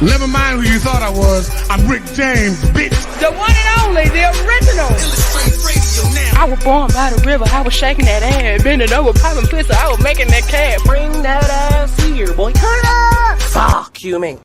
Never mind who you thought I was. I'm Rick James, bitch. The one and only, the original. Illastr8 Radio now. I was born by the river. I was shaking that ass, bending over, popping pussy. I was making that cat. Bring that ass here, boy. Turn up. Fuck you, man.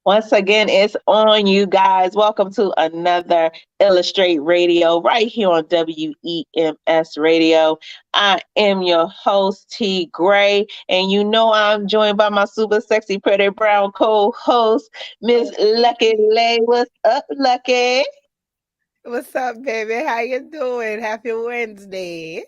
Once again, it's on, you guys. Welcome to another Illastr8 Radio right here on WEMS Radio. I am your host, T. Gray, and you know I'm joined by my super sexy, pretty brown co-host, Miss Lucky Lay. What's up, Lucky? What's up, baby? How you doing? Happy Wednesday.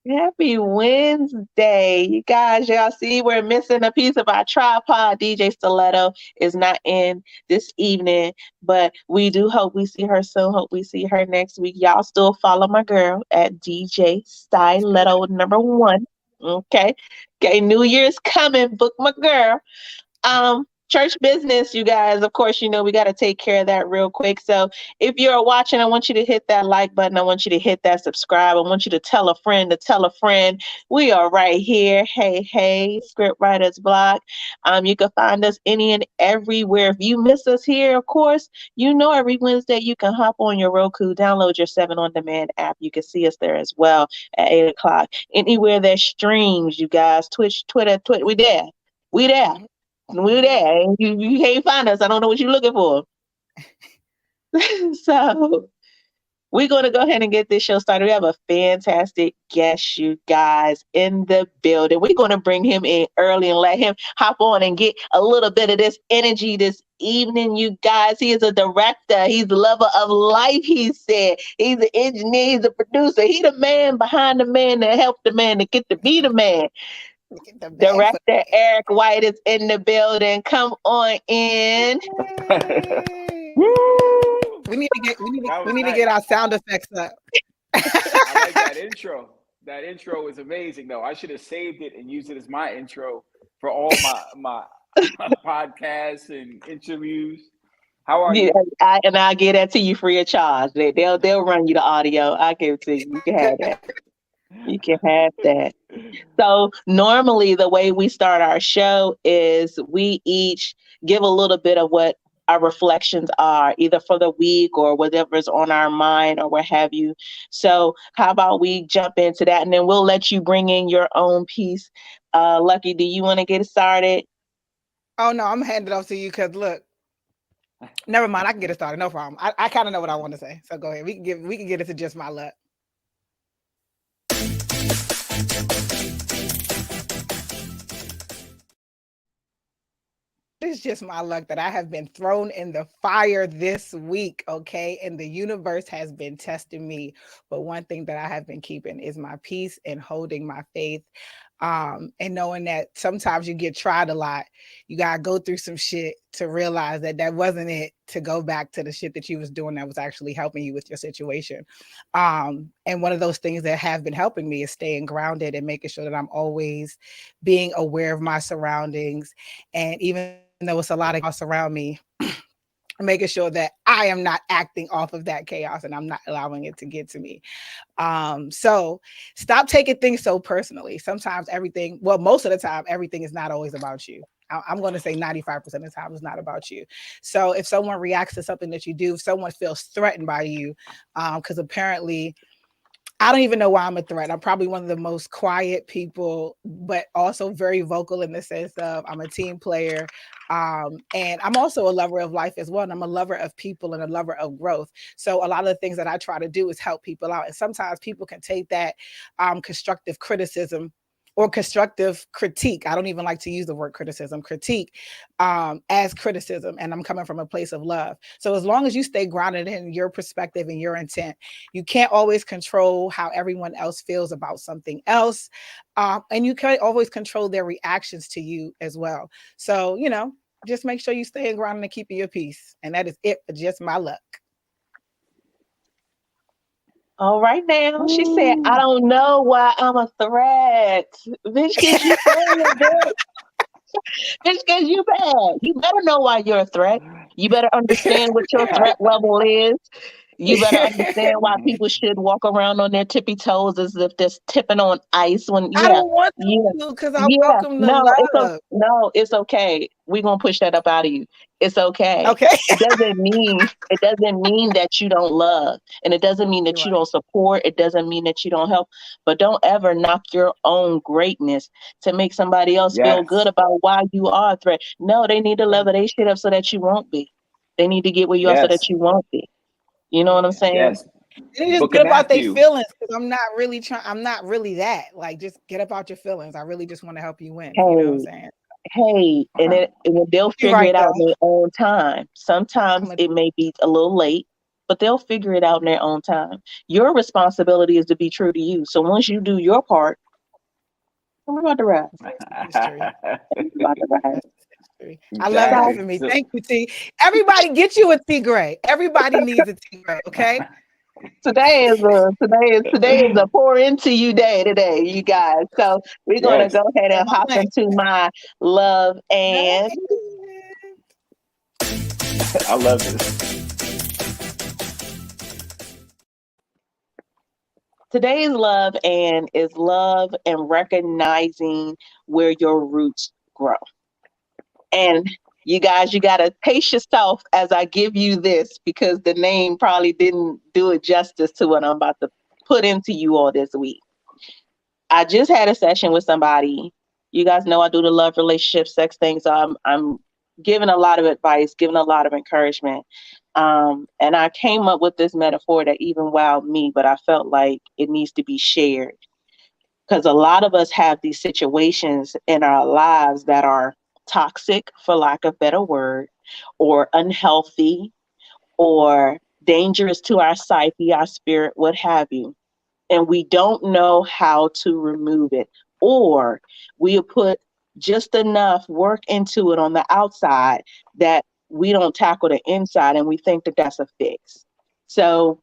Happy Wednesday. You guys, y'all see we're missing a piece of our tripod. DJ Stiletto is not in this evening, but we do hope we see her soon. Hope we see her next week. Y'all still follow my girl at DJ Stiletto #1. Okay. New Year's coming. Book my girl. Church business, you guys. Of course, you know we got to take care of that real quick. So if you're watching, I want you to hit that like button. I want you to hit that subscribe. I want you to tell a friend to tell a friend. We are right here. Hey, Script Writers Block. You can find us any and everywhere. If you miss us here, of course, you know every Wednesday you can hop on your Roku, download your 7 On Demand app. You can see us there as well at 8 o'clock. Anywhere that streams, you guys. Twitch, Twitter. We there. We there. We're there. You can't find us. I don't know what you're looking for. So we're going to go ahead and get this show started. We have a fantastic guest, you guys, in the building. We're going to bring him in early and let him hop on and get a little bit of this energy this evening, you guys. He is a director. He's a lover of life, he said. He's an engineer. He's a producer. He's the man behind the man that helped the man to get to be the man. Director Eric White is in the building. Come on in. We need to get our sound effects up. I like that intro. That intro is amazing, though. I should have saved it and used it as my intro for all my podcasts and interviews. How are you? I'll get that to you free of charge. They'll run you the audio. I'll give it to you. You can have that. You can have that. So normally the way we start our show is we each give a little bit of what our reflections are, either for the week or whatever's on our mind or what have you. So how about we jump into that, and then we'll let you bring in your own piece. Lucky, do you want to get started? Oh, no, I'm handing it off to you because, look, never mind. I can get it started. No problem. I kind of know what I want to say. So go ahead. We can get it to Just My Luck. It's just my luck that I have been thrown in the fire this week, okay? And the universe has been testing me. But one thing that I have been keeping is my peace and holding my faith. And knowing that sometimes you get tried a lot. You got to go through some shit to realize that wasn't it, to go back to the shit that you was doing that was actually helping you with your situation. And one of those things that have been helping me is staying grounded and making sure that I'm always being aware of my surroundings. And even though it's a lot of chaos around me, making sure that I am not acting off of that chaos and I'm not allowing it to get to me. So stop taking things so personally. Sometimes most of the time, everything is not always about you. I'm going to say 95% of the time it's not about you. So if someone reacts to something that you do, if someone feels threatened by you, because apparently I don't even know why I'm a threat. I'm probably one of the most quiet people, but also very vocal in the sense of I'm a team player. And I'm also a lover of life as well. And I'm a lover of people and a lover of growth. So a lot of the things that I try to do is help people out. And sometimes people can take that constructive criticism or constructive critique. I don't even like to use the word criticism, critique as criticism. And I'm coming from a place of love. So as long as you stay grounded in your perspective and your intent, you can't always control how everyone else feels about something else. And you can't always control their reactions to you as well. So, just make sure you stay grounded and keeping your peace. And that is it for Just My Luck. All right now. She said, I don't know why I'm a threat. Bitch, because you bad. Bitch, because you bad. You better know why you're a threat. You better understand what your threat level is. You better understand why people should walk around on their tippy toes as if they're tipping on ice when I don't want to because I welcome the love. No, it's okay. We're gonna push that up out of you. It's okay. Okay. It doesn't mean that you don't love, and it doesn't mean that you don't support. It doesn't mean that you don't help. But don't ever knock your own greatness to make somebody else feel good about why you are a threat. No, they need to level their shit up so that you won't be. They need to get where you are so that you won't be. You know what I'm saying? Yes. They just get about their feelings because I'm not really that. Like, just get about your feelings. I really just want to help you win. You know what I'm saying? Hey, and they'll figure it out in their own time. Sometimes it may be a little late, but they'll figure it out in their own time. Your responsibility is to be true to you. So once you do your part, don't worry about the rest. I love that for me. Thank you, T. Everybody get you a T Gray. Everybody needs a T Gray, okay? Today is a pour into you day today, you guys. So we're gonna go ahead and hop into my love and I love this. Today's love and is love and recognizing where your roots grow. And you guys, you got to pace yourself as I give you this because the name probably didn't do it justice to what I'm about to put into you all this week. I just had a session with somebody. You guys know I do the love, relationship, sex thing. So I'm giving a lot of advice, giving a lot of encouragement. And I came up with this metaphor that even wowed me, but I felt like it needs to be shared. Because a lot of us have these situations in our lives that are toxic, for lack of a better word, or unhealthy, or dangerous to our psyche, our spirit, what have you. And we don't know how to remove it. Or we put just enough work into it on the outside that we don't tackle the inside and we think that that's a fix. So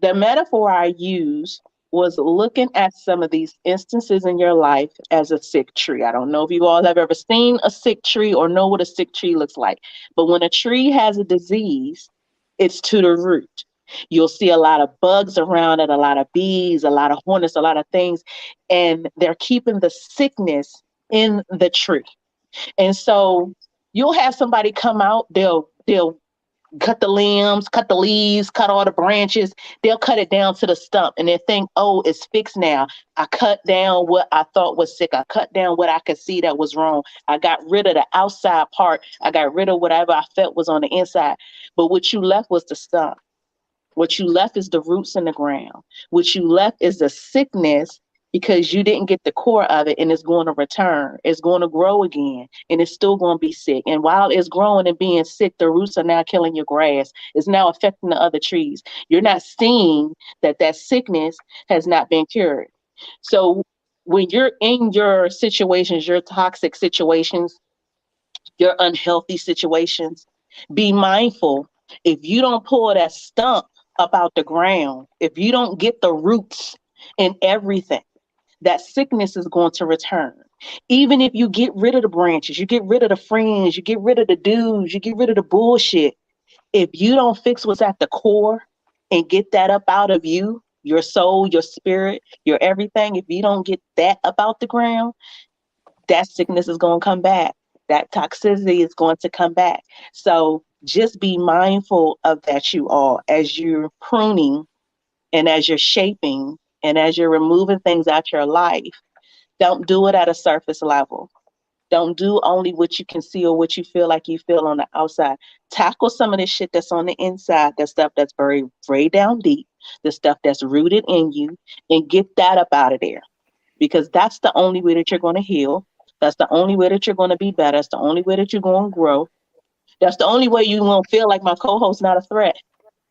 the metaphor I use was looking at some of these instances in your life as a sick tree. I don't know if you all have ever seen a sick tree or know what a sick tree looks like. But when a tree has a disease, it's to the root. You'll see a lot of bugs around it, a lot of bees, a lot of hornets, a lot of things, and they're keeping the sickness in the tree. And so you'll have somebody come out, they'll cut the limbs, cut the leaves, cut all the branches. They'll cut it down to the stump and they think, oh, it's fixed now. I cut down what I thought was sick. I cut down what I could see that was wrong. I got rid of the outside part. I got rid of whatever I felt was on the inside. But what you left was the stump. What you left is the roots in the ground. What you left is the sickness because you didn't get the core of it, and it's going to return. It's going to grow again, and it's still going to be sick. And while it's growing and being sick, the roots are now killing your grass. It's now affecting the other trees. You're not seeing that sickness has not been cured. So when you're in your situations, your toxic situations, your unhealthy situations, be mindful. If you don't pull that stump up out the ground, if you don't get the roots in everything, that sickness is going to return. Even if you get rid of the branches, you get rid of the friends, you get rid of the dudes, you get rid of the bullshit. If you don't fix what's at the core and get that up out of you, your soul, your spirit, your everything, if you don't get that up out the ground, that sickness is going to come back. That toxicity is going to come back. So just be mindful of that, you all, as you're pruning and as you're shaping and as you're removing things out your life. Don't do it at a surface level. Don't do only what you can see or what you feel like you feel on the outside. Tackle some of the shit that's on the inside, that stuff that's buried way down deep, the stuff that's rooted in you, and get that up out of there. Because that's the only way that you're going to heal. That's the only way that you're going to be better. That's the only way that you're going to grow. That's the only way you won't feel like my co-host's not a threat.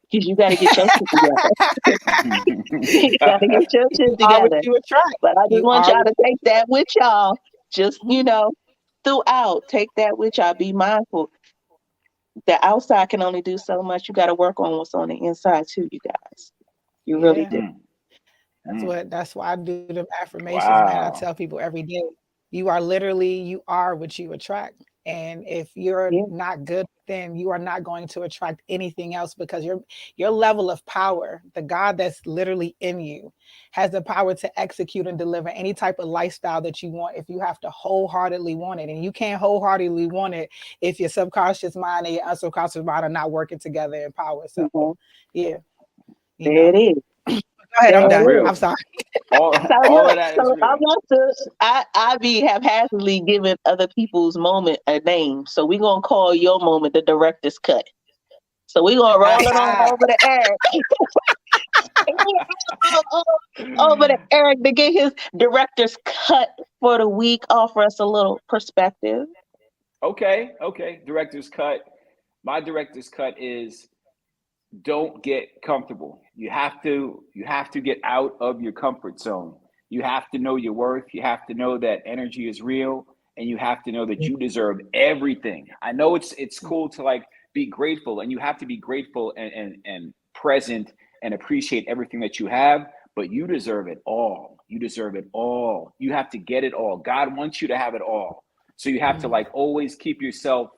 Because you got to get your shit together. You got to get your shit together. But I just want y'all to take that with y'all. Just, throughout, take that with y'all. Be mindful. The outside can only do so much. You got to work on what's on the inside too, you guys. You really do. That's why I do the affirmations, man. I tell people every day, you are what you attract. And if you're not good with them, you are not going to attract anything else, because your level of power, the God that's literally in you, has the power to execute and deliver any type of lifestyle that you want if you have to wholeheartedly want it. And you can't wholeheartedly want it if your subconscious mind and your unsubconscious mind are not working together in power. So yeah. There it is. Go ahead, I'm done. I'm sorry. All of that is real. I want to. I be haphazardly giving other people's moment a name, so we're gonna call your moment the director's cut. So we're gonna roll it on over to Eric, over to Eric to get his director's cut for the week. Offer us a little perspective. Okay. Director's cut. My director's cut is: don't get comfortable. You have to get out of your comfort zone. You have to know your worth. You have to know that energy is real, and you have to know that you deserve everything. I know it's cool to like be grateful, and you have to be grateful and present and appreciate everything that you have, but you deserve it all. You deserve it all. You have to get it all. God wants you to have it all. So you have to like always keep yourself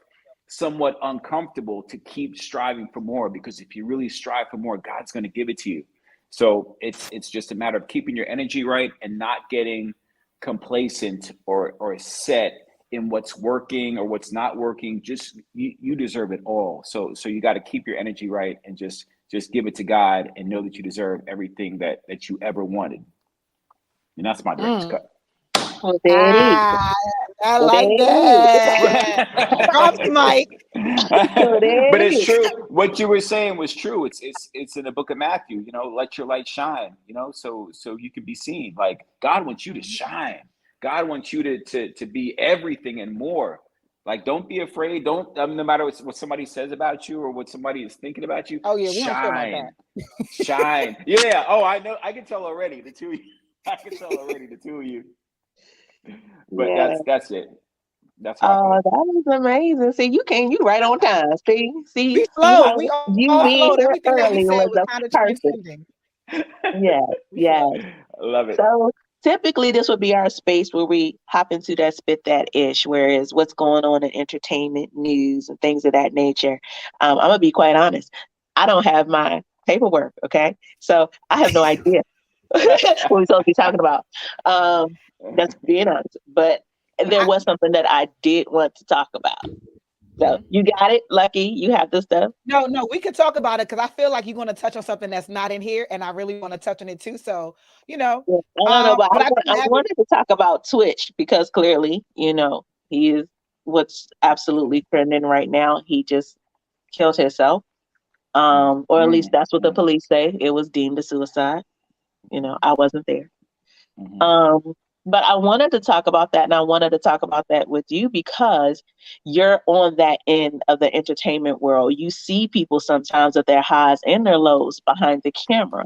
somewhat uncomfortable to keep striving for more, because if you really strive for more, God's going to give it to you. So it's just a matter of keeping your energy right and not getting complacent or set in what's working or what's not working. Just you deserve it all. So you got to keep your energy right and just give it to God and know that you deserve everything that you ever wanted. And that's my director's cut. Well, there it is. I like that. Drop the mic. But it's true. What you were saying was true. It's in the book of Matthew. You know, let your light shine. You know, so you can be seen. Like God wants you to shine. God wants you to be everything and more. Like, don't be afraid. Don't no matter what somebody says about you or what somebody is thinking about you. Oh yeah, shine, shine. Yeah. Oh, I know. I can tell already. The two of you. I can tell already. The two of you. But that's it. That's that was amazing. See, you right on time. See, we flow. You being here everything that early we said was kind of perfect. Yes. Love it. So typically this would be our space where we hop into that spit that ish, whereas what's going on in entertainment, news, and things of that nature. I'm gonna be quite honest. I don't have my paperwork. Okay, so I have no idea what we're supposed to be talking about. That's being honest. But there was something that I did want to talk about. So you got it, Lucky. You have this stuff. No, we can talk about it because I feel like you're going to touch on something that's not in here, and I really want to touch on it too. So, you know, I don't know, but I wanted to talk about Twitch because clearly, you know, he is what's absolutely trending right now. He just killed himself, or at least that's what the police say. It was deemed a suicide. You know, I wasn't there. But I wanted to talk about that, and I wanted to talk about that with you because you're on that end of the entertainment world. You see people sometimes at their highs and their lows behind the camera.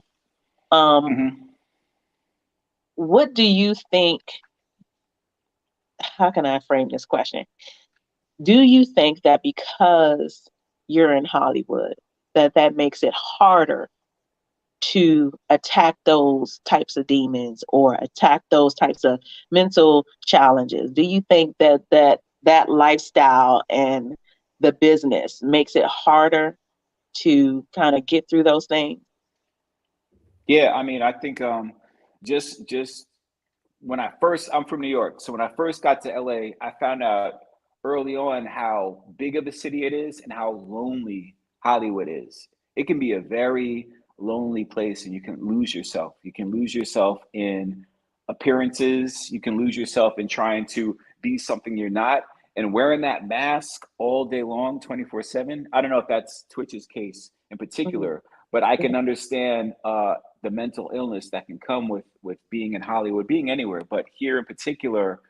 What do you think? How can I frame this question? Do you think that because you're in Hollywood, that makes it harder to attack those types of demons or attack those types of mental challenges? Do you think that lifestyle and the business makes it harder to kind of get through those things? Yeah, I mean, I think just when I'm from New York, so when I first got to LA, I found out early on how big of a city it is and how lonely Hollywood is. It can be a very lonely place, and you can lose yourself. You can lose yourself in appearances. You can lose yourself in trying to be something you're not, and wearing that mask all day long, 24/7. I don't know if that's Twitch's case in particular, but I can understand the mental illness that can come with being in Hollywood, being anywhere, but here in particular,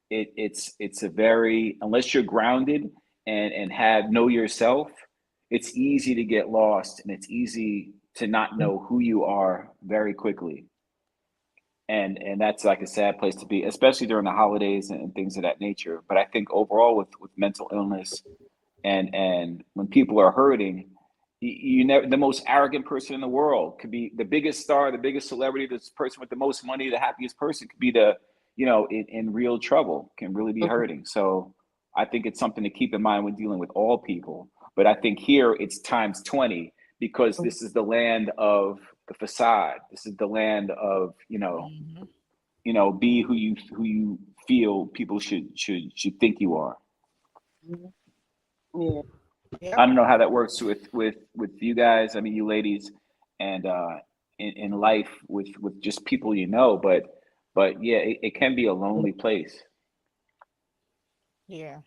it's a very, unless you're grounded and know yourself, it's easy to get lost, and it's easy to not know who you are very quickly. And that's like a sad place to be, especially during the holidays and things of that nature. But I think overall with mental illness and when people are hurting, you never, the most arrogant person in the world could be the biggest star, the biggest celebrity, this person with the most money, the happiest person could be in real trouble, can really be hurting. So I think it's something to keep in mind when dealing with all people. But I think here it's times 20, because this is the land of the facade. This is the land of, be who you feel people should think you are. Yeah. Yep. I don't know how that works with you guys. I mean, you ladies, and in life with just people but yeah, it can be a lonely place. Yeah,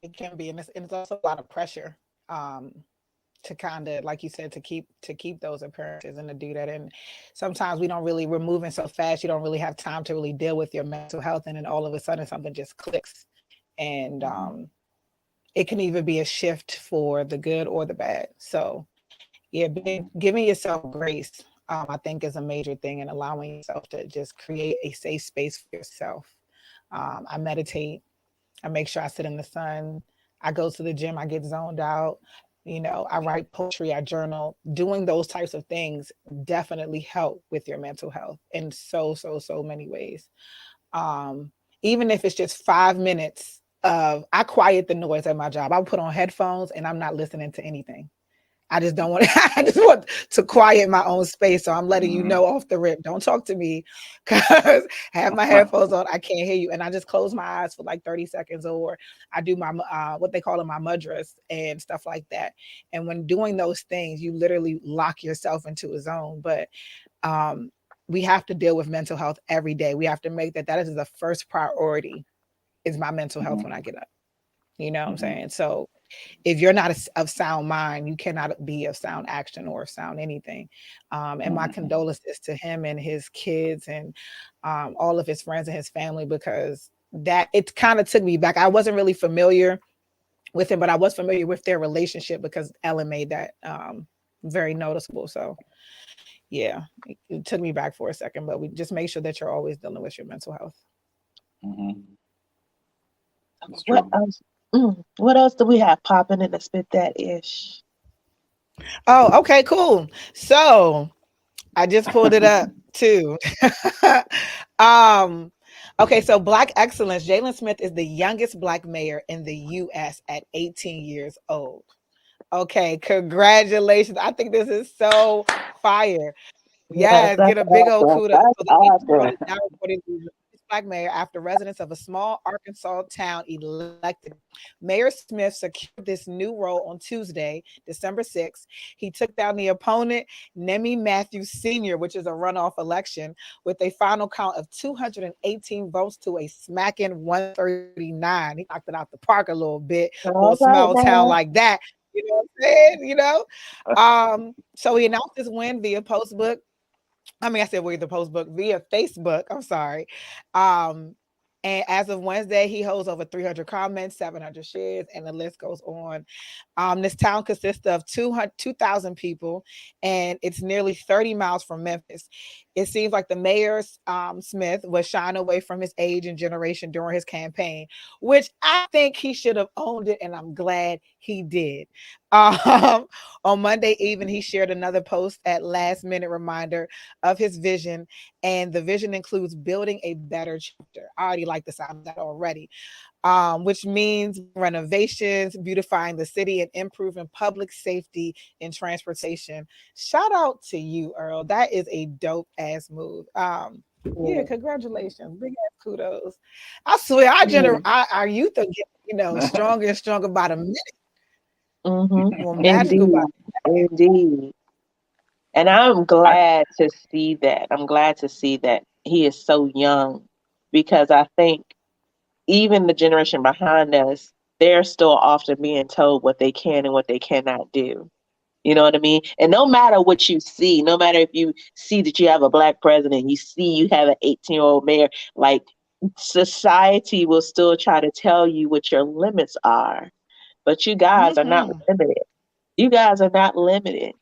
it can be, and it's also a lot of pressure to kind of, like you said, to keep those appearances and to do that. And sometimes we're moving so fast, you don't really have time to really deal with your mental health, and then all of a sudden something just clicks, and it can either be a shift for the good or the bad. So yeah, giving yourself grace, I think, is a major thing, and allowing yourself to just create a safe space for yourself. I meditate. I make sure I sit in the sun. I go to the gym. I get zoned out. I write poetry. I journal. Doing those types of things definitely help with your mental health in so many ways. Even if it's just 5 minutes I quiet the noise at my job. I'll put on headphones and I'm not listening to anything. I just don't want I just want to quiet my own space. So I'm letting you know off the rip, don't talk to me, because have my headphones on, I can't hear you. And I just close my eyes for like 30 seconds, or I do my what they call it, my mudras and stuff like that. And when doing those things, you literally lock yourself into a zone. But we have to deal with mental health every day. We have to make that is the first priority, is my mental health when I get up. You know what I'm saying? So if you're not of sound mind, you cannot be of sound action or sound anything. And my condolences to him and his kids and all of his friends and his family, because that it kind of took me back. I wasn't really familiar with him, but I was familiar with their relationship because Ellen made that very noticeable. So yeah, it took me back for a second, but we just make sure that you're always dealing with your mental health. What else do we have popping in the Spit That Ish? Oh, okay, cool. So I just pulled it up too. Okay, so Black Excellence. Jalen Smith is the youngest Black mayor in the U.S. at 18 years old. Okay, congratulations. I think this is so fire. Yes, get a big old kudos. So the 18-year-old is now reportedly the Black mayor after residents of a small Arkansas town elected. Mayor Smith secured this new role on Tuesday, December 6th. He took down the opponent, Nemi Matthews Sr., which is a runoff election, with a final count of 218 votes to a smacking 139. He knocked it out the park a little bit for a small town like that. You know what I'm saying? So he announced his win via Facebook. via Facebook. I'm sorry. And as of Wednesday, he holds over 300 comments, 700 shares, and the list goes on. This town consists of 2,000 people, and it's nearly 30 miles from Memphis. It seems like the mayor, Smith, was shying away from his age and generation during his campaign, which I think he should have owned it, and I'm glad he did. On Monday evening, he shared another post at last-minute reminder of his vision, and the vision includes building a better chapter. I already like the sound of that already. Which means renovations, beautifying the city, and improving public safety and transportation. Shout out to you, Earl. That is a dope ass move. Yeah, congratulations. Big ass kudos. I swear, our youth are getting, stronger and stronger by the minute. More magical Indeed. And I'm glad to see that. I'm glad to see that he is so young, because I think even the generation behind us, they're still often being told what they can and what they cannot do. You know what I mean? And no matter what you see, no matter if you see that you have a Black president, you see you have an 18-year-old mayor, like, society will still try to tell you what your limits are. But you guys are not limited. You guys are not limited.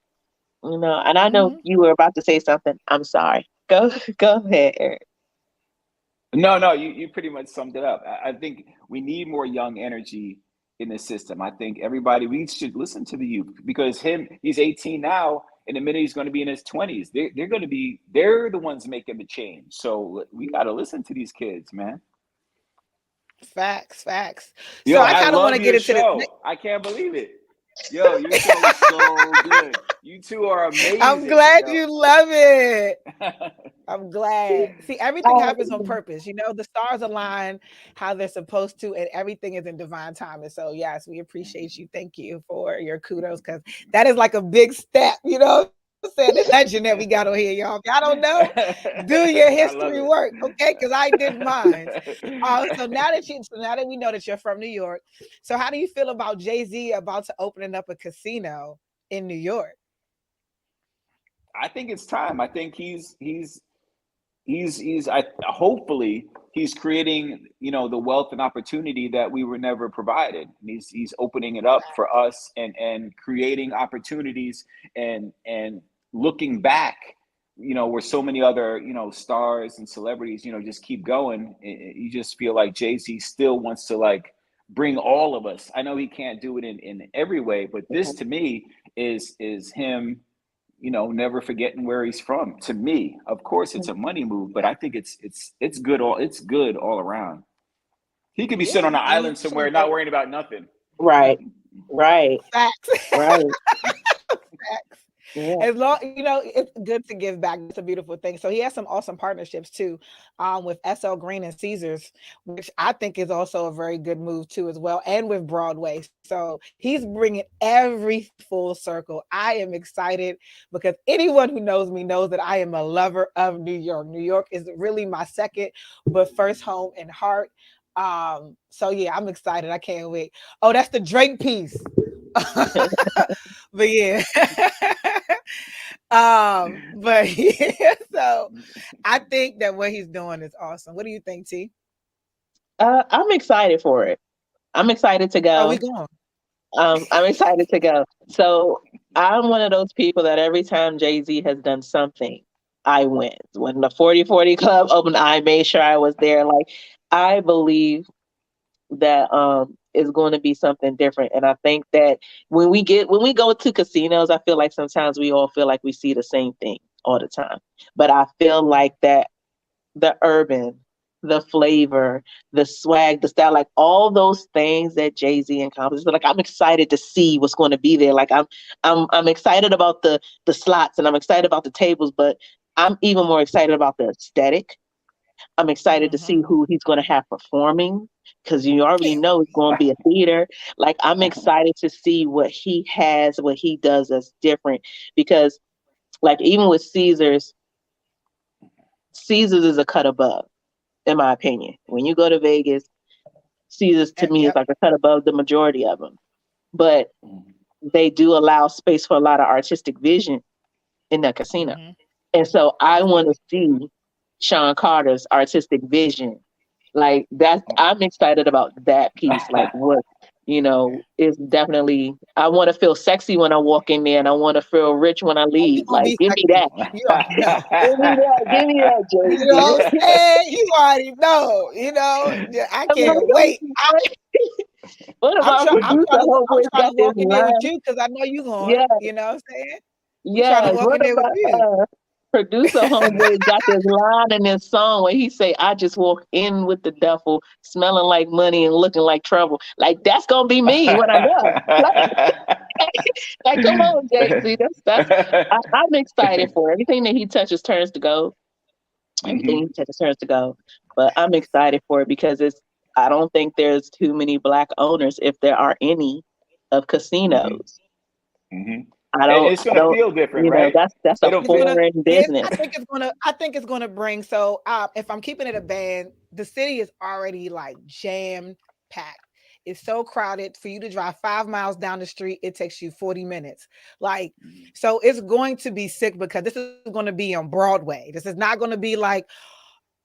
And I know you were about to say something. I'm sorry. Go ahead, Eric. No, you pretty much summed it up. I think we need more young energy in the system. I think we should listen to the youth, because he's 18 now, and the minute he's going to be in his 20s, they're the ones making the change. So we got to listen to these kids, man. Facts. Yo, So I I kind of want love to get your into show. this. I can't believe it. Yo, your show is so good. You two are amazing. I'm glad yo. you love it. I'm glad. See, everything happens on purpose. You know, the stars align how they're supposed to, and everything is in divine time. And so, yes, we appreciate you. Thank you for your kudos, because that is like a big step, you know. Saying the legend that we got on here, y'all. If y'all don't know, do your history work, okay? Because I did mine. So now that we know that you're from New York, so how do you feel about Jay-Z about to opening up a casino in New York? I think it's time. I think hopefully he's creating, the wealth and opportunity that we were never provided. He's opening it up for us and creating opportunities and looking back, where so many other, stars and celebrities, just keep going. You just feel like Jay-Z still wants to like bring all of us. I know he can't do it in every way, but this to me is him, never forgetting where he's from. To me, of course, it's a money move, but I think it's good all around. He could be sitting on an island somewhere, not worrying about nothing. Right. Facts. Right. Facts. Yeah. As long, it's good to give back. It's a beautiful thing. So he has some awesome partnerships too, with SL Green and Caesars, which I think is also a very good move too as well, and with Broadway. So he's bringing every full circle. I am excited because anyone who knows me knows that I am a lover of New York. New York is really my second, but first home and heart. So yeah, I'm excited. I can't wait. Oh, that's the Drake piece. But yeah. But yeah, so I think that what he's doing is awesome. What do you think, T? I'm excited for it. I'm excited to go. Are we going? I'm excited to go. So I'm one of those people that every time Jay-Z has done something, I win. When the 40/40 Club opened, I made sure I was there. Like, I believe that is going to be something different. And I think that when we go to casinos, I feel like sometimes we all feel like we see the same thing all the time. But I feel like that the urban, the flavor, the swag, the style, like all those things that Jay-Z encompasses. Like, I'm excited to see what's going to be there. Like, I'm excited about the slots, and I'm excited about the tables, but I'm even more excited about the aesthetic. I'm excited to see who he's going to have performing, because you already know it's going to be a theater. Like, I'm excited to see what he has, what he does that's different, because like even with Caesars is a cut above, in my opinion. When you go to Vegas, Caesars to me is like a cut above the majority of them. But they do allow space for a lot of artistic vision in that casino. And so I want to see Sean Carter's artistic vision. Like, I'm excited about that piece. Like, what, is definitely, I want to feel sexy when I walk in there, and I want to feel rich when I leave. Like, give me that. You already know. Give me that, Jay-Z. You know what I'm saying? You already know. I can't wait. What about I'm trying to walk in there with you, because I know you're going. Yeah. You know what I'm saying? Yeah. Trying to walk in there with you. Producer homeboy got this line in this song where he say, "I just walk in with the duffel, smelling like money and looking like trouble." Like, that's gonna be me when I go. Like, come on, Jay-Z. I'm excited for everything that he touches turns to gold. Everything he touches turns to gold. But I'm excited for it because I don't think there's too many Black owners, if there are any, of casinos. It's going to feel different, right? That's a foreign business. I think it's gonna bring. So if I'm keeping it a band, the city is already like jam packed. It's so crowded. For you to drive 5 miles down the street, it takes you 40 minutes. Like, so it's going to be sick, because this is going to be on Broadway. This is not going to be like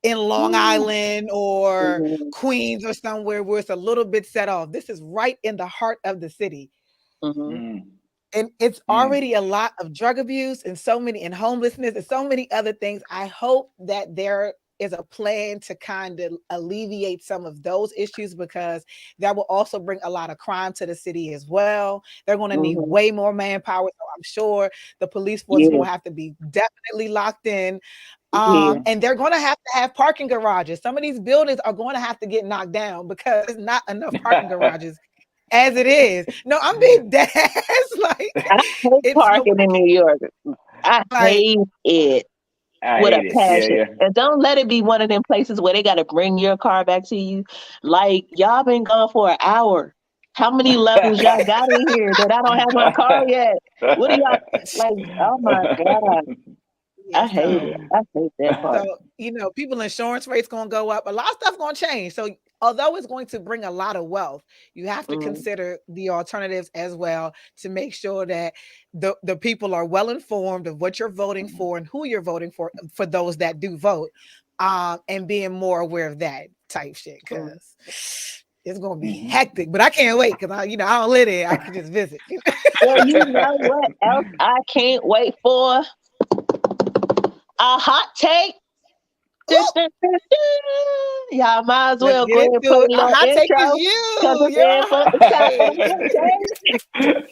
in Long Island or Queens or somewhere where it's a little bit set off. This is right in the heart of the city. And it's already a lot of drug abuse and homelessness and so many other things. I hope that there is a plan to kind of alleviate some of those issues, because that will also bring a lot of crime to the city as well. They're going to need way more manpower. So I'm sure the police force will have to be definitely locked in. And they're going to have parking garages. Some of these buildings are going to have to get knocked down because there's not enough parking garages as it is. No, I'm being dead ass. Like, I hate parking in New York. I hate it with a passion. Yeah. And don't let it be one of them places where they got to bring your car back to you. Like, y'all been gone for an hour. How many levels y'all got in here that I don't have my car yet? What do y'all like? Oh my God. I hate it. I hate that part. So, people insurance rates going to go up. A lot of stuff going to change. So, although it's going to bring a lot of wealth, you have to consider the alternatives as well to make sure that the people are well informed of what you're voting for and who you're voting for those that do vote, and being more aware of that type shit, because it's going to be hectic. But I can't wait because I don't live there. I can just visit. Well, you know what else I can't wait for? A hot take. Y'all might as well go ahead and put a little hot intro. Take is you.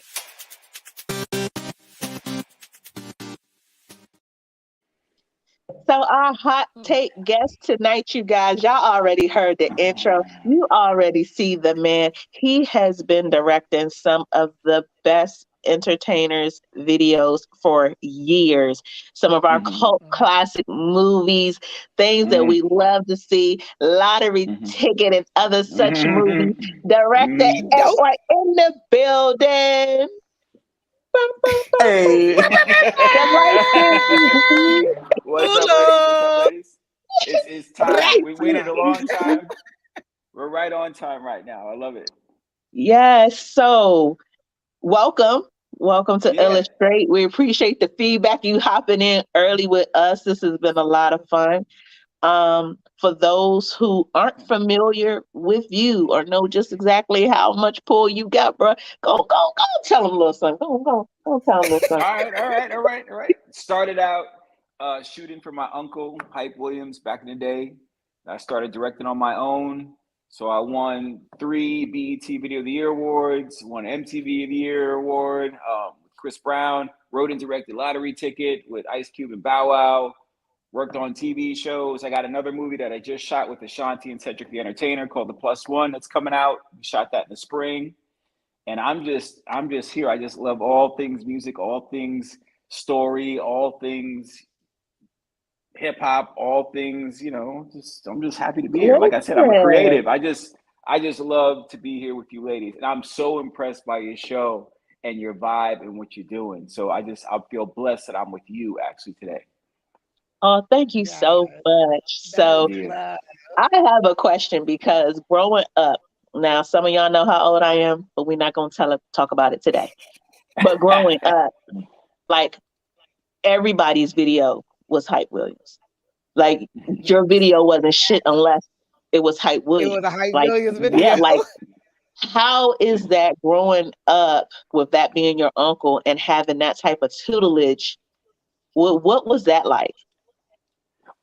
So our hot take guest tonight, you guys, y'all already heard the intro. You already see the man. He has been directing some of the best entertainers videos for years. Some of our cult classic movies, things that we love to see, Lottery Ticket and other such movies. Director Edward in the building. Hey. What's up, ladies? It's time. We waited a long time. We're right on time right now. I love it. Yes. So welcome to Illustrate. We appreciate the feedback, you hopping in early with us. This has been a lot of fun. For those who aren't familiar with you or know just exactly how much pull you got, bro, go tell them a little something. Go tell them a little something. All right. Started out shooting for my uncle, Hype Williams, back in the day. I started directing on my own. So I won 3 BET Video of the Year awards, won MTV of the Year award with Chris Brown, wrote and directed Lottery Ticket with Ice Cube and Bow Wow, worked on TV shows. I got another movie that I just shot with Ashanti and Cedric the Entertainer called The Plus One that's coming out. We shot that in the spring. And I'm just here. I just love all things music, all things story, all things hip hop, all things, I'm just happy to be here. Like I said, I'm a creative. I just love to be here with you ladies. And I'm so impressed by your show and your vibe and what you're doing. So I feel blessed that I'm with you actually today. Oh, thank you so much. So I have a question because growing up, now some of y'all know how old I am, but we're not going to talk about it today. But growing up, like everybody's video was Hype Williams. Like your video wasn't shit unless it was Hype Williams. It was a Hype Williams video. Yeah, like how is that growing up with that being your uncle and having that type of tutelage? What was that like?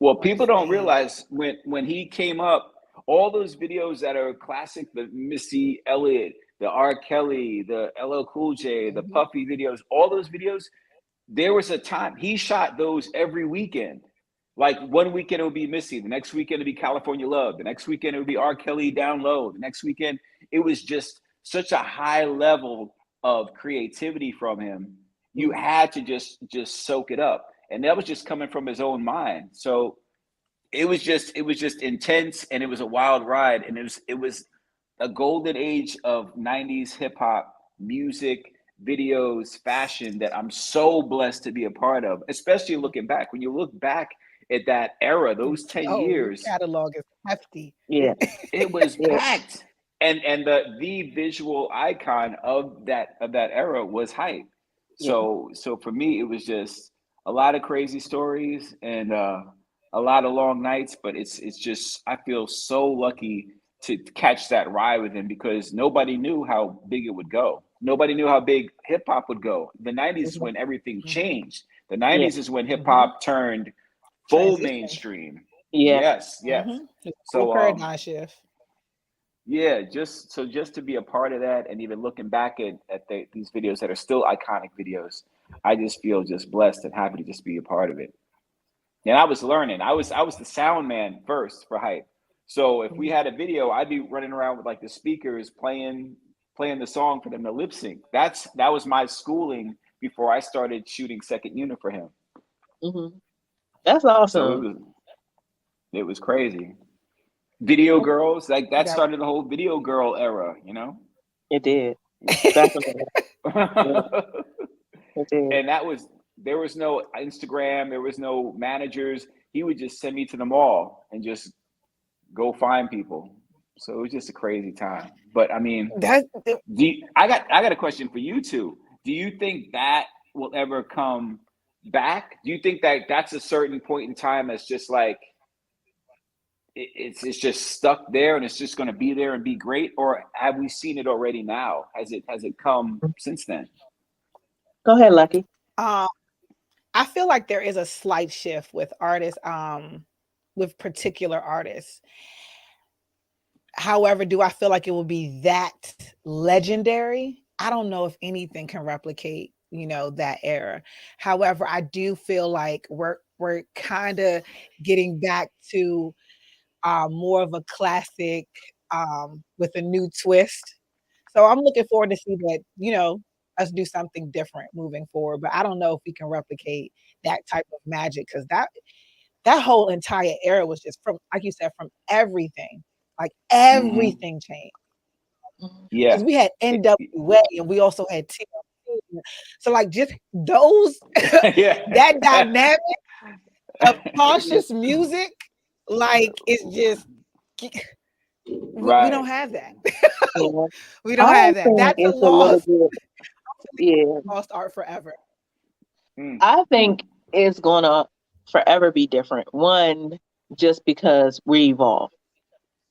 Well, people don't realize when he came up, all those videos that are classic, the Missy Elliott, the R. Kelly, the LL Cool J, the Puffy videos, all those videos, there was a time he shot those every weekend. Like one weekend it would be Missy, the next weekend it would be California Love, the next weekend it would be R. Kelly Down Low, the next weekend it was just such a high level of creativity from him. You had to just soak it up. And that was just coming from his own mind. So it was just intense, and it was a wild ride. And it was a golden age of 90s hip hop music, videos, fashion that I'm so blessed to be a part of, especially looking back. When you look back at that era, those 10 years. The catalog is hefty. Yeah. It was packed. And the visual icon of that era was Hype. So for me, it was just a lot of crazy stories and a lot of long nights, but it's just, I feel so lucky to catch that ride with him because nobody knew how big it would go. Nobody knew how big hip hop would go. The 90s is when everything changed. The 90s is when hip hop turned full mainstream. Yes. So paradigm shift. Yeah, just to be a part of that, and even looking back at these videos that are still iconic videos, I just feel just blessed and happy to just be a part of it. And I was learning. I was the sound man first for Hype. So if we had a video, I'd be running around with like the speakers playing the song for them to lip sync. That was my schooling before I started shooting second unit for him. Mm-hmm. That's awesome. So it was crazy. Video girls, like that started the whole video girl era, you know? It did. Definitely. It did. And there was no Instagram, there was no managers. He would just send me to the mall and just go find people. So it was just a crazy time. But I mean, I got a question for you two. Do you think that will ever come back? Do you think that that's a certain point in time that's just like it's just stuck there and it's just going to be there and be great, or have we seen it already now? Has it come since then? Go ahead, Lucky. I feel like there is a slight shift with artists, with particular artists. However, do I feel like it will be that legendary? I don't know if anything can replicate, that era. However, I do feel like we're kind of getting back to more of a classic with a new twist. So I'm looking forward to see that, us do something different moving forward. But I don't know if we can replicate that type of magic, because that whole entire era was just from, like you said, from everything. Like everything changed. Yeah. Because we had NWA and we also had TLC. So like just those, that dynamic of conscious music, like it's just, we don't have that. We don't have that. That's a lost. Lost art forever. I think it's gonna forever be different. One, just because we evolve.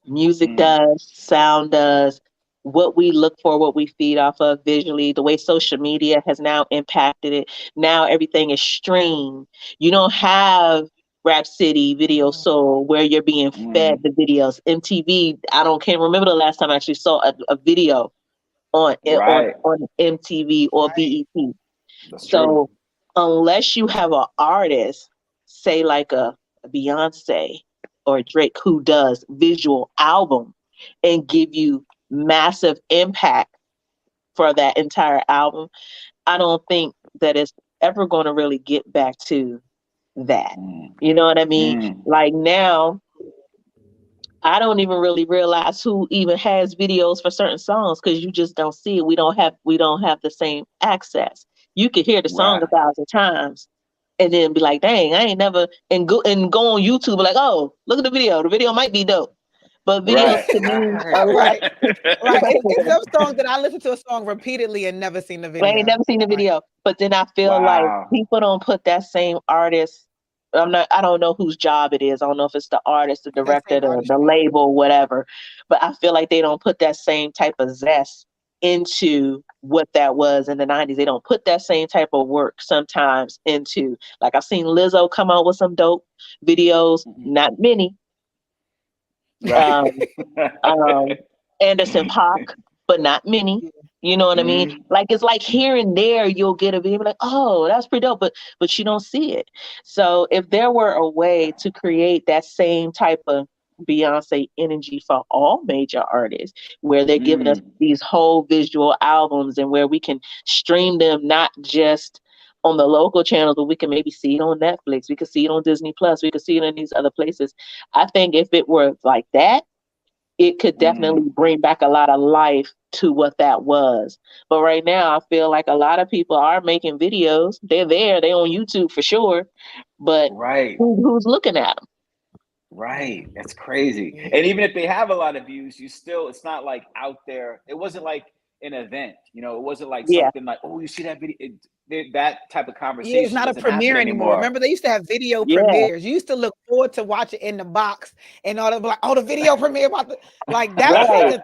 Music does, sound does, what we look for, what we feed off of visually, the way social media has now impacted it. Now everything is streamed. You don't have Rap City, Video Soul, where you're being fed the videos. MTV, can't remember the last time I actually saw a video on MTV or BET. That's so true. Unless you have an artist, say like a Beyonce or Drake, who does visual album and give you massive impact for that entire album, I don't think that it's ever going to really get back to that. You know what I mean? Like now, I don't even really realize who even has videos for certain songs, because you just don't see it. We don't have the same access. You could hear the song 1,000 times and then be like, dang, I ain't never, and go on YouTube and like, oh, look at the video. The video might be dope. But videos to me are right. It's some songs that I listen to a song repeatedly and never seen the video. I ain't never seen the video. But then I feel like people don't put that same artist. I don't know whose job it is. I don't know if it's the artist, the director, the label, whatever. But I feel like they don't put that same type of zest into what that was in the 90s. They don't put that same type of work sometimes into, like I've seen Lizzo come out with some dope videos, not many. Anderson .Paak, but not many. You know what I mean? Like it's like here and there you'll get a video like, oh, that's pretty dope, but you don't see it. So if there were a way to create that same type of Beyonce energy for all major artists, where they're giving us these whole visual albums and where we can stream them not just on the local channels, but we can maybe see it on Netflix, we could see it on Disney Plus, we could see it in these other places. I think if it were like that, it could definitely bring back a lot of life to what that was. But right now, I feel like a lot of people are making videos. They're there. They're on YouTube for sure. But who's looking at them? Right. That's crazy. And even if they have a lot of views, it's not like out there. It wasn't like an event. It wasn't like something like, oh, you see that video? That type of conversation. It's not a premiere anymore. Remember, they used to have video premieres. You used to look forward to watch it in the box and all the like, oh, the video premiere about like that was the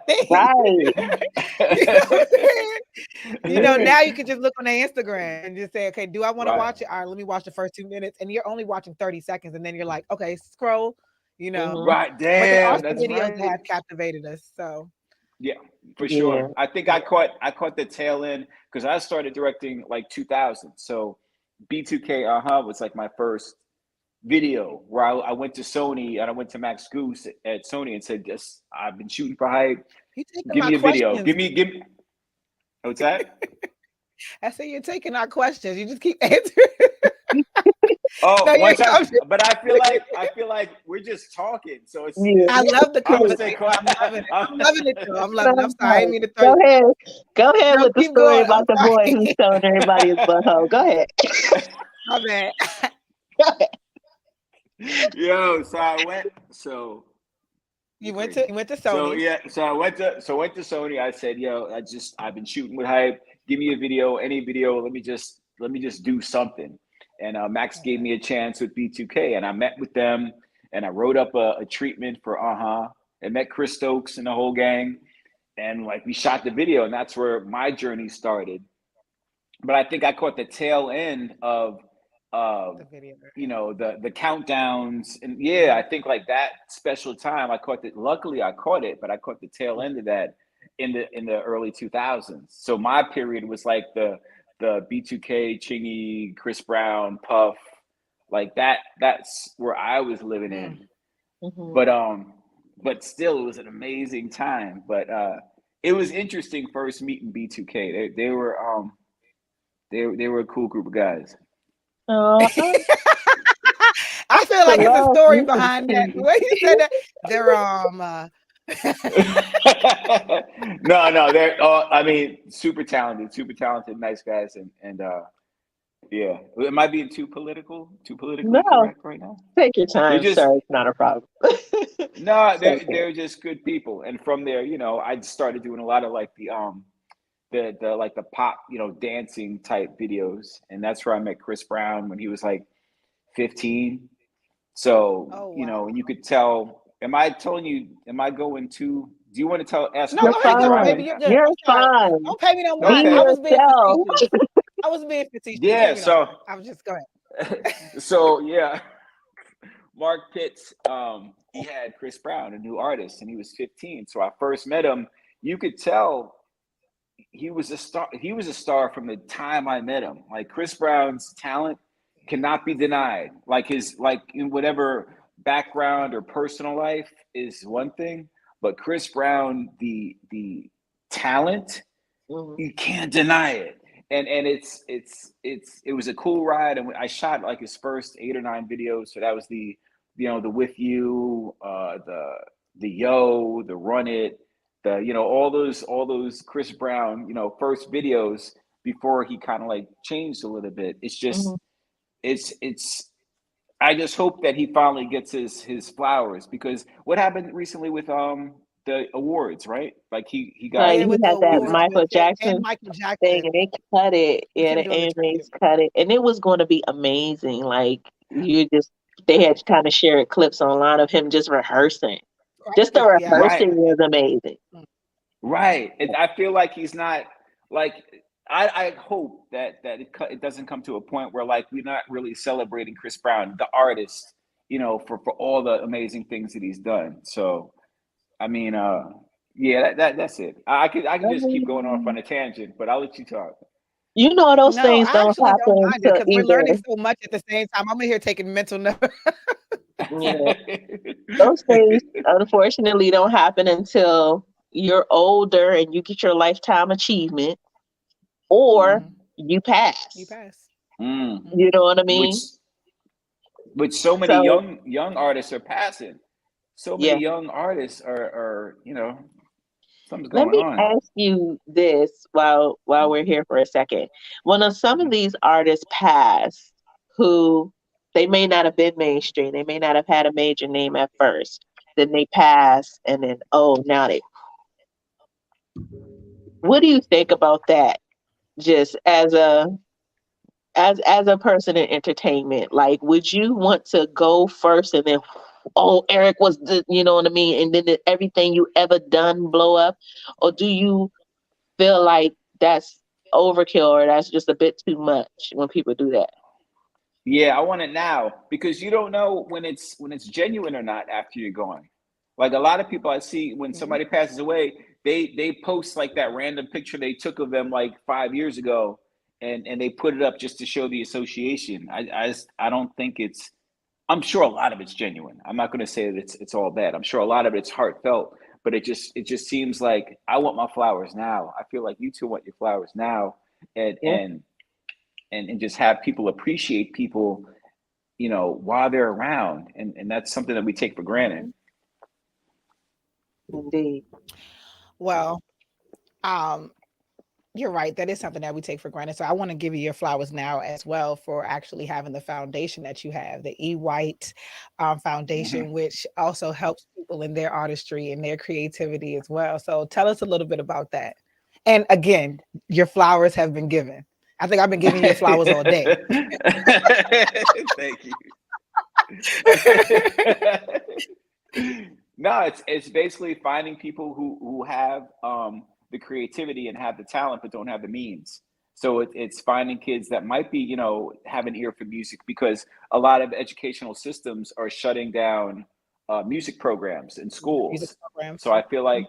thing. Now you can just look on their Instagram and just say, okay, do I want to watch it? All right, let me watch the first 2 minutes, and you're only watching 30 seconds, and then you're like, okay, scroll. Right? Damn, but the videos have captivated us. So. Yeah, for sure. I think I caught the tail end because I started directing like 2000. So B2K was like my first video where I went to Sony and I went to Max Goose at Sony and said, "Just I've been shooting for hype. You taking Give my me a video. questions. Give me." What's that? I say you're taking our questions. You just keep answering. Oh, No, one you're- time, but I feel like we're just talking. So it's, Yeah. I love the I'm gonna stay conversation. quiet. I'm loving it. I'm loving it, though. I'm loving it. I'm sorry. I didn't mean to throw Go you. ahead. Go ahead No, with the keep story going. about the I'm boy sorry. who's showing everybody his butthole. Go ahead. My bad. Yo, so I went. So You went to Sony. So yeah, so I went to Sony. I said, "Yo, I've been shooting with hype. Give me a video, any video. Let me just do something." And Max gave me a chance with B2K, and I met with them, and I wrote up a treatment for and met Chris Stokes and the whole gang, and like we shot the video, and that's where my journey started. But I think I caught the tail end of The video. you know, the countdowns, and yeah, I think like that special time I caught it. Luckily I caught it, but I caught the tail end of that in the early 2000s. So my period was like the B2K, Chingy, Chris Brown, Puff, like that's where I was living in. Mhm. But still it was an amazing time. But it was interesting first meeting B2K. They were a cool group of guys. Oh, I feel like it's a Love story you. behind that. The way you said that, they're No, they're I mean, super talented, nice guys, and yeah. Am I being too politically No. correct right now? Take your time, just- sir. It's not a problem. No, Okay. they're just good people. And from there, you know, I started doing a lot of like the like the pop, you know, dancing type videos. And that's where I met Chris Brown when he was like 15. So, Oh, you know, wow. and you could tell, am I going to, do you want to ask No, You're go questions? ahead, fine. baby. You're good. You're I'm sorry. fine. Don't pay me no Okay. mind. I was being yourself. facetious. I was being facetious. Yeah, You know, so I was just go ahead. so yeah, Mark Pitts, he had Chris Brown, a new artist, and he was 15. So I first met him. You could tell he was a star. He was a star from the time I met him. Like Chris Brown's talent cannot be denied. Like his in whatever background or personal life is one thing, but Chris Brown, the talent, Mhm. you can't deny it. And it was a cool ride, and I shot like his first 8 or 9 videos. So that was the With You, the Yo, the Run It, the all those Chris Brown first videos before he kind of like changed a little bit. It's just Mhm. it's I just hope that he finally gets his flowers, because what happened recently with the awards, right? Like he got Like Yeah, he with the had that awards Michael with him and Jackson Michael thing, Jackson. and they cut it. With Yeah, him the doing the tribute. AMAs cut it, and it was going to be amazing. Like they had kind of shared clips online of him just rehearsing. Just the Practice, yeah. right. rehearsing was amazing. Right. And I feel like he's not like I hope that it doesn't come to a point where like we're not really celebrating Chris Brown, the artist, for all the amazing things that he's done. So, I mean, yeah, that's it. I could just keep going off on a tangent, but I'll let you talk. You know, those No, things I don't actually don't happen mind it to because we're either. learning so much at the same time. I'm in here taking mental notes. Yeah, those things unfortunately don't happen until you're older and you get your lifetime achievement, or Mhm. you pass. You pass. Mm. You know what I mean? Which so many So young artists are passing. So many yeah. young artists are something's Let going me on. ask you this while we're here for a second. When some of these artists pass, who they may not have been mainstream, they may not have had a major name at first, then they pass, and then now they. What do you think about that? Just as a person in entertainment, like, would you want to go first and then, Eric was you know what I mean, and then everything you ever done blow up, or do you feel like that's overkill or that's just a bit too much when people do that? Yeah, I want it now, because you don't know when it's genuine or not after you're gone. Like a lot of people I see when somebody passes away, they post like that random picture they took of them like 5 years ago, and they put it up just to show the association. I don't think it's I'm sure a lot of it's genuine. I'm not going to say that it's all bad. I'm sure a lot of it's heartfelt, but it just seems like I want my flowers now. I feel like you two want your flowers now, and Yeah, just have people appreciate people, while they're around, and that's something that we take for granted. indeed. Well, um, you're right. That is something that we take for granted. So I want to give you your flowers now as well for actually having the foundation that you have, the E White Hmm. Foundation, which also helps people in their artistry and their creativity as well. So tell us a little bit about that. And again, your flowers have been given. I think I've been giving you your flowers all day. Thank you. No, it's basically finding people who have the creativity and have the talent but don't have the means. So it's finding kids that might be, have an ear for music, because a lot of educational systems are shutting down music programs in Music schools. programs. So I feel like,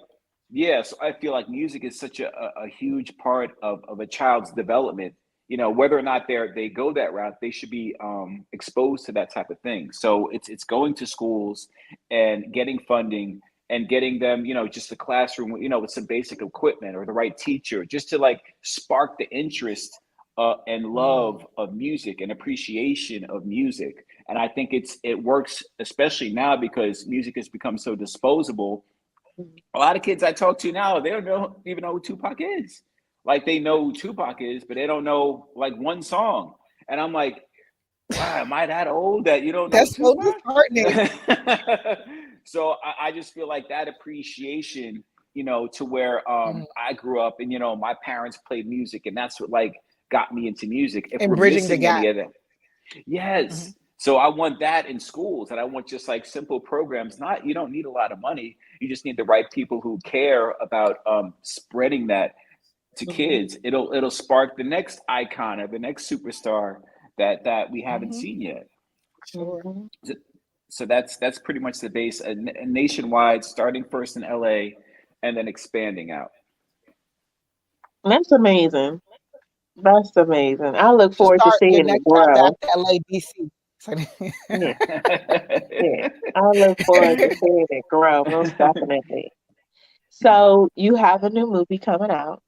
yeah, so I feel like music is such a huge part of a child's development. Whether or not they go that route, they should be exposed to that type of thing. So it's going to schools and getting funding and getting them, just a classroom, with some basic equipment or the right teacher, just to like spark the interest and Mm, love of music and appreciation of music. And I think it works, especially now because music has become so disposable. A lot of kids I talk to now, they don't even know who Tupac is. Like, they know who Tupac is, but they don't know like one song. And I'm like, wow, am I that old that you don't know that's so Tupac? disheartening. So I just feel like that appreciation, to where Mhm. I grew up, and my parents played music, and that's what like got me into music. If And we're bridging the missing any gap. of that, Mhm. yes. So I want that in schools, and I want just like simple programs. Not, you don't need a lot of money. You just need the right people who care about spreading that to Mhm. kids. It'll spark the next icon or the next superstar that we haven't Mhm. seen yet. Sure. Mhm. So, so that's pretty much the base. A nationwide, starting first in LA, and then expanding out. That's amazing. That's amazing. I look Should forward to start your seeing it next chapter grow. after LADC. So Yeah, yeah. I look forward to seeing it grow, most definitely. So you have a new movie coming out.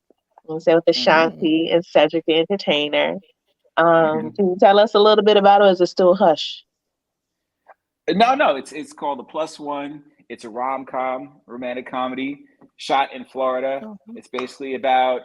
I'm say with Hmm. Ashanti and Cedric the Entertainer. Hmm. Can you tell us a little bit about it, or is it still hush? No, no, it's called The Plus One. It's a rom-com, romantic comedy, shot in Florida. Mhm. It's basically about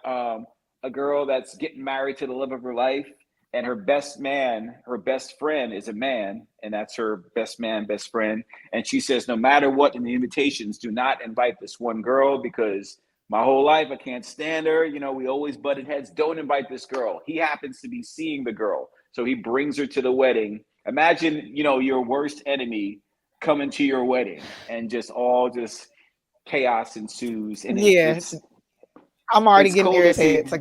a girl that's getting married to the love of her life, and her best man, her best friend is a man, and that's her best man, best friend. And she says, no matter what in the invitations, do not invite this one girl, because my whole life I can't stand her. We always butted heads. Don't invite this girl. He happens to be seeing the girl, so he brings her to the wedding. Imagine, your worst enemy coming to your wedding, and just chaos ensues, and it's Yeah, it's I'm already it's getting cool to irritated. see. It's like,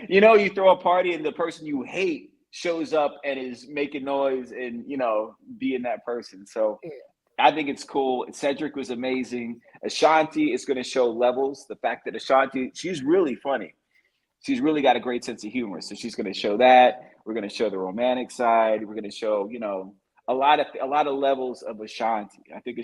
no. You throw a party and the person you hate shows up and is making noise, and being that person. So I think it's cool. Cedric was amazing. Ashanti is going to show levels. The fact that Ashanti, she's really funny. She's really got a great sense of humor. So she's going to show that. We're going to show the romantic side. We're going to show, a lot of levels of Ashanti. I think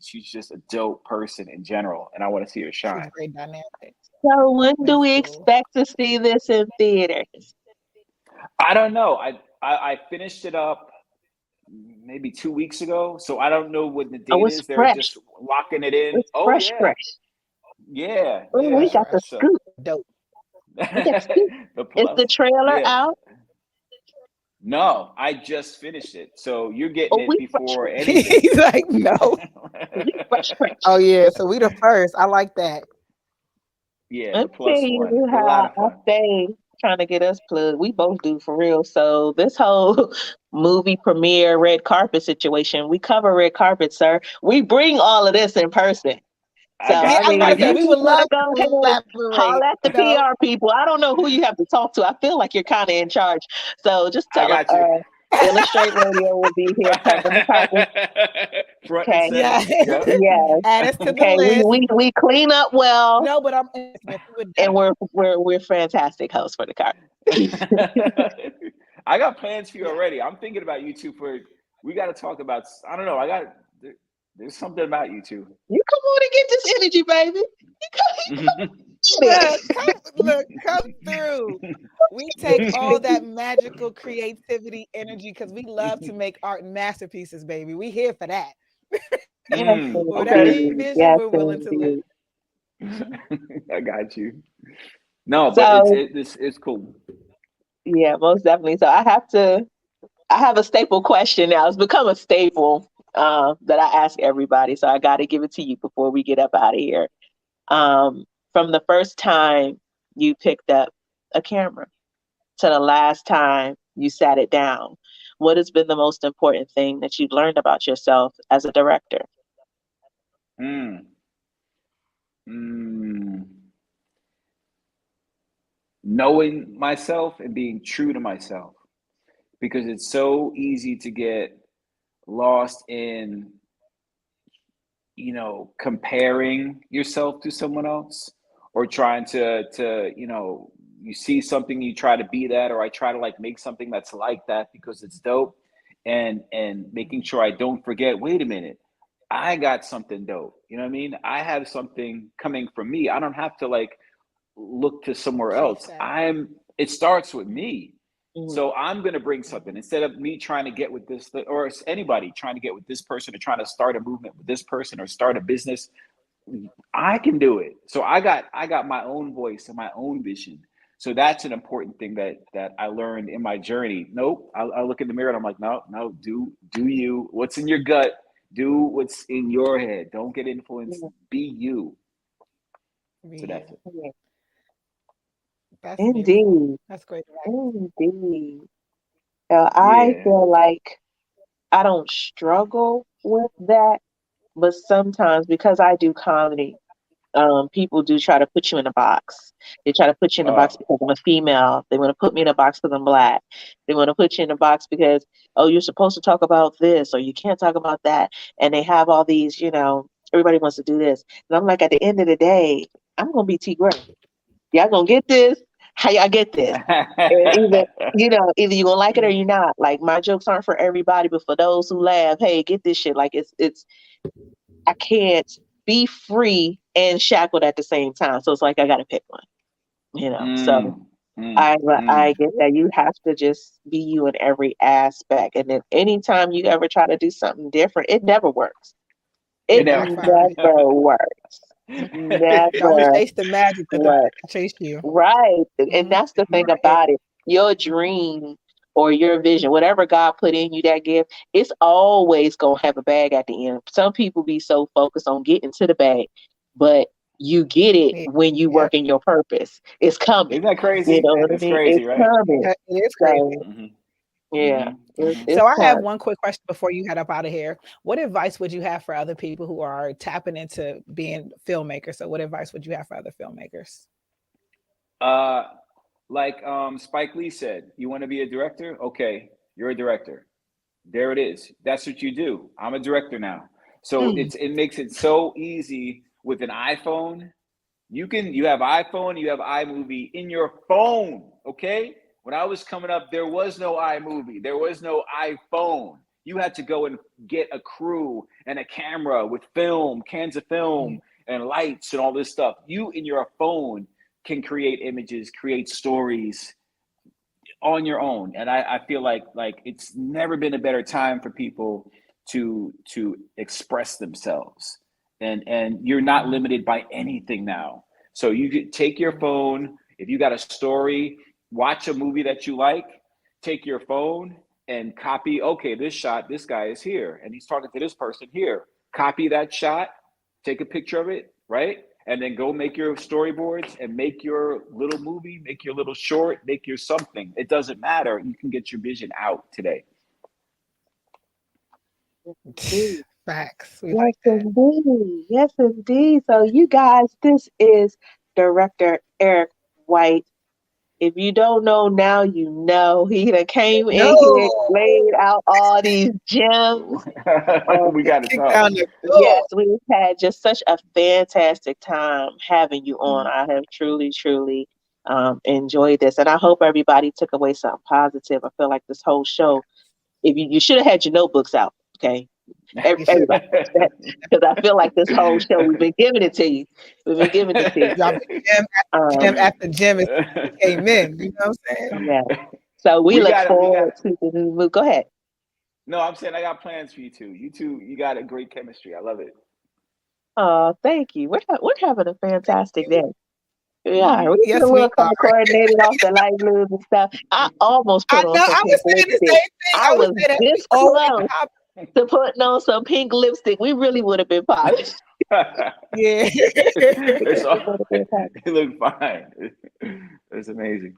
she's just a dope person in general, and I want to see her She's shine. very dynamic. So when do That's we cool. expect to see this in theaters? I don't know. I finished it up maybe 2 weeks ago, so I don't know what the Oh, date it's is. They're fresh. just locking it in. It's Oh fresh, yeah, fresh. yeah, Oh, we Fresh, yeah. got the fresh. So scoop. Dope. We got the scoop. the Is the plus, trailer yeah. out? No, I just finished it, so you're getting Oh, it we fresh, before fresh. anything. He's like, no. We fresh, Oh fresh. yeah, so we the first. I like that. Yeah, Let the me tell plus one. you A lot how of I fun. stay trying to get us plugged. We both do for real. So this whole movie premiere red carpet situation, we cover red carpet, sir. We bring all of this in person. I So Yeah, got I I was you. mean, about I to if say you got we you. would just want to love go to ahead, collaborate. holler at the No, PR people. I don't know who you have to talk to. I feel like you're kind of in charge. So just I tell them, got you. Illustrate Radio will be here covering the carpet. Front and Okay. yeah. center. Yep. Yes. Add us to the Okay. We list. we we clean up well, No, but I'm if we would and we're fantastic hosts for the carpet. I got plans for you already. I'm thinking about you two we got to talk about, I don't know. There's something about you two. You come on and get this energy, baby. Come through. We take all that magical creativity energy because we love to make art masterpieces, baby. We here for that. Whatever vision we're willing to live. I got you. No, but it's cool. Yeah, most definitely. So I have a staple question now. It's become a staple that I ask everybody. So I got to give it to you before we get up out of here. From the first time you picked up a camera to the last time you sat it down, what has been the most important thing that you've learned about yourself as a director? Knowing myself and being true to myself, because it's so easy to get lost in, comparing yourself to someone else, or trying to you see something, you try to be that, or I try to make something that's like that because it's dope, and making sure I don't forget, wait a minute, I got something dope. You know what I mean? I have something coming from me. I don't have to look to somewhere else. It starts with me. So I'm going to bring something instead of me trying to get with this, or anybody trying to get with this person, or trying to start a movement with this person, or start a business. I can do it. So I got my own voice and my own vision. So that's an important thing that I learned in my journey. Nope. I look in the mirror and I'm like, no, do you, what's in your gut, do what's in your head. Don't get influenced. Be you. So that's it. That's Indeed. beautiful. That's great. Indeed. I feel like I don't struggle with that, but sometimes because I do comedy, people do try to put you in a box. They try to put you in a box because I'm a female. They want to put me in a box because I'm Black. They want to put you in a box because, you're supposed to talk about this, or you can't talk about that. And they have all these, everybody wants to do this. And I'm like, at the end of the day, I'm going to be T. Gray. Y'all going to get this? How y'all get this? And either you're going to like it or you're not. Like, my jokes aren't for everybody, but for those who laugh, hey, get this shit. Like, I can't be free and shackled at the same time. So it's like, I got to pick one, So I get that you have to just be you in every aspect. And then anytime you ever try to do something different, it never works. It never works. Never. You always chase the magic that chase you. Right. And that's the thing about it. Your dream or your vision, whatever God put in you, that gift, it's always going to have a bag at the end. Some people be so focused on getting to the bag, but you get it when you work in your purpose. It's coming. Isn't that crazy? You know what I mean? Crazy, it's right? coming. It is crazy. Yeah. So I have one quick question before you head up out of here. What advice would you have for other people who are tapping into being filmmakers? So what advice would you have for other filmmakers? Like Spike Lee said, you want to be a director? Okay, you're a director. There it is. That's what you do. I'm a director now. So it makes it so easy with an iPhone. You have iPhone, you have iMovie in your phone, okay? When I was coming up, there was no iMovie. There was no iPhone. You had to go and get a crew and a camera with film, cans of film and lights and all this stuff. You in your phone can create images, create stories on your own. And I feel like it's never been a better time for people to express themselves. And you're not limited by anything now. So you could take your phone, if you got a story, watch a movie that you like, take your phone and copy, okay, this shot, this guy is here and he's talking to this person here. Copy that shot, take a picture of it, right? And then go make your storyboards and make your little movie, make your little short, make your something. It doesn't matter. You can get your vision out today. Facts. Yes, indeed. Yes, indeed. So you guys, this is Director Eric White. If you don't know now, you know. He done came in here, laid out all these gems. We got to talk. Yes, we've had just such a fantastic time having you on. I have truly, truly enjoy this. And I hope everybody took away something positive. I feel like this whole show, if you should have had your notebooks out, okay? Everybody, because I feel like this whole show we've been giving it to you. We've been giving it to you. Gym at the gym is amen. You know what I'm saying? Yeah. So we look forward to the new move. Go ahead. No, I'm saying I got plans for you two. You got a great chemistry. I love it. Oh, thank you. We're having a fantastic day. Yeah, we Yes, a we little are. coordinated off the light blues and stuff. I almost put on some I was pink saying the lipstick. same thing. I was saying this that always close to putting on some pink lipstick. We really would have been polished. Yeah. They look fine. It's amazing.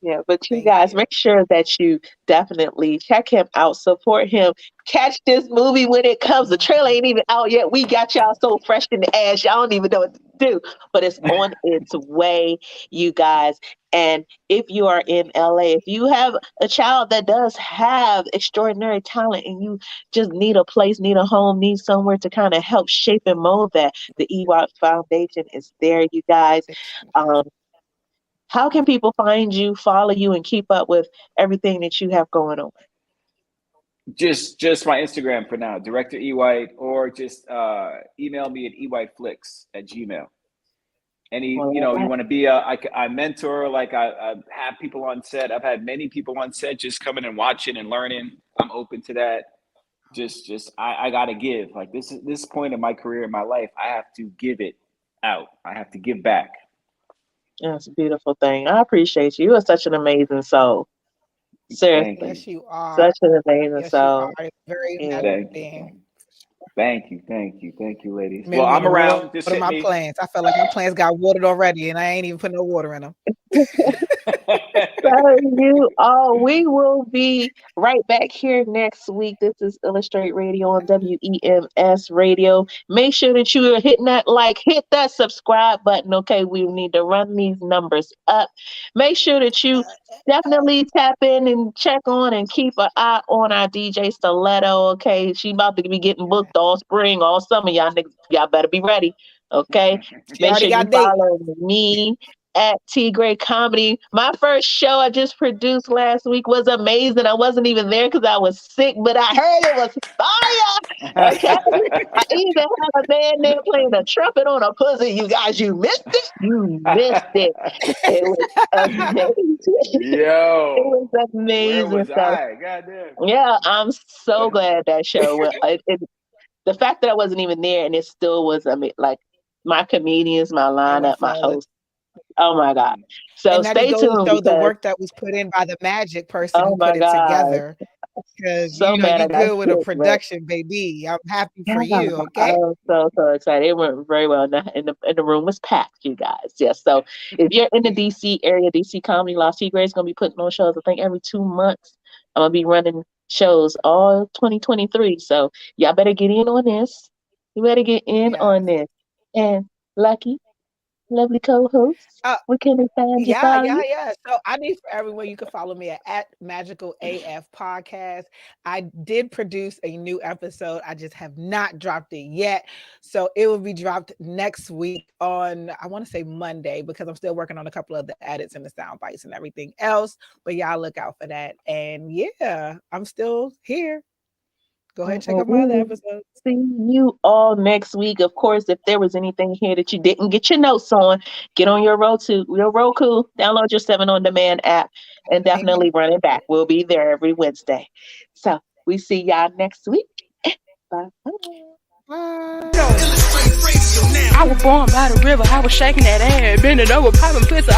Yeah, but you Thank guys you. make sure that you definitely check him out, support him, catch this movie when it comes. The trailer ain't even out yet. We got y'all so fresh in the ass, y'all don't even know what to do. But it's on its way, you guys. And if you are in LA, if you have a child that does have extraordinary talent and you just need a place, need a home, need somewhere to kind of help shape and mold that, the EWOT Foundation is there, you guys. How can people find you, follow you, and keep up with everything that you have going on? Just my Instagram for now, Director E-White, or just email me at ewhiteflix@gmail. You want to be I mentor, like I have people on set. I've had many people on set just coming and watching and learning. I'm open to that. I gotta give. Like this point in my career, in my life, I have to give it out. I have to give back. That's a beautiful thing. I appreciate you. You are such an amazing soul. Seriously. Yes, you are. Such an amazing Yes, soul. you are. Very Thank being. Thank you, ladies. Man, well, I'm around. What are my plants? I felt like my plants got watered already, and I ain't even put no water in them. So you all, we will be right back here next week. This is Illustrate Radio on WEMS Radio. Make sure that you are hitting that hit that subscribe button. Okay, we need to run these numbers up. Make sure that you definitely tap in and check on and keep an eye on our DJ Stiletto. Okay, she about to be getting booked all spring, all summer. Y'all niggas, y'all better be ready. Okay, make sure you follow me at T Gray Comedy. My first show I just produced last week was amazing. I wasn't even there because I was sick, but I heard it was fire. Okay, I even had a man there playing a trumpet on a pussy. You guys, you missed it. You missed it. It was amazing. Yo, it was amazing. Where was I? Goddamn. Yeah, I'm so glad that show. The fact that I wasn't even there and it still was. Like my comedians, my lineup, my host. Oh my God! So stay tuned. Show the work that was put in by the magic person who put it together. Because you're good with a production, baby. I'm happy for you. Okay. I'm so excited. It went very well. And the room was packed, you guys. Yes. So if you're in the DC area, DC Comedy, Lost T Gray is gonna be putting on shows. I think every 2 months. I'm gonna be running shows all 2023. So y'all better get in on this. You better get in on this. And Lucky, lovely co-host. Where can they find you? Yeah. So I need for everyone, you can follow me at Magical AF Podcast. I did produce a new episode. I just have not dropped it yet. So it will be dropped next week on, I want to say Monday, because I'm still working on a couple of the edits and the sound bites and everything else. But y'all look out for that. And yeah, I'm still here. Go ahead and check out my other episodes. See you all next week. Of course, if there was anything here that you didn't get your notes on, get on your Roku, download your 7 On Demand app, and definitely run it back. We'll be there every Wednesday. So we see y'all next week. Bye. I was born by the river. I was shaking that ass, bending over, popping pussy.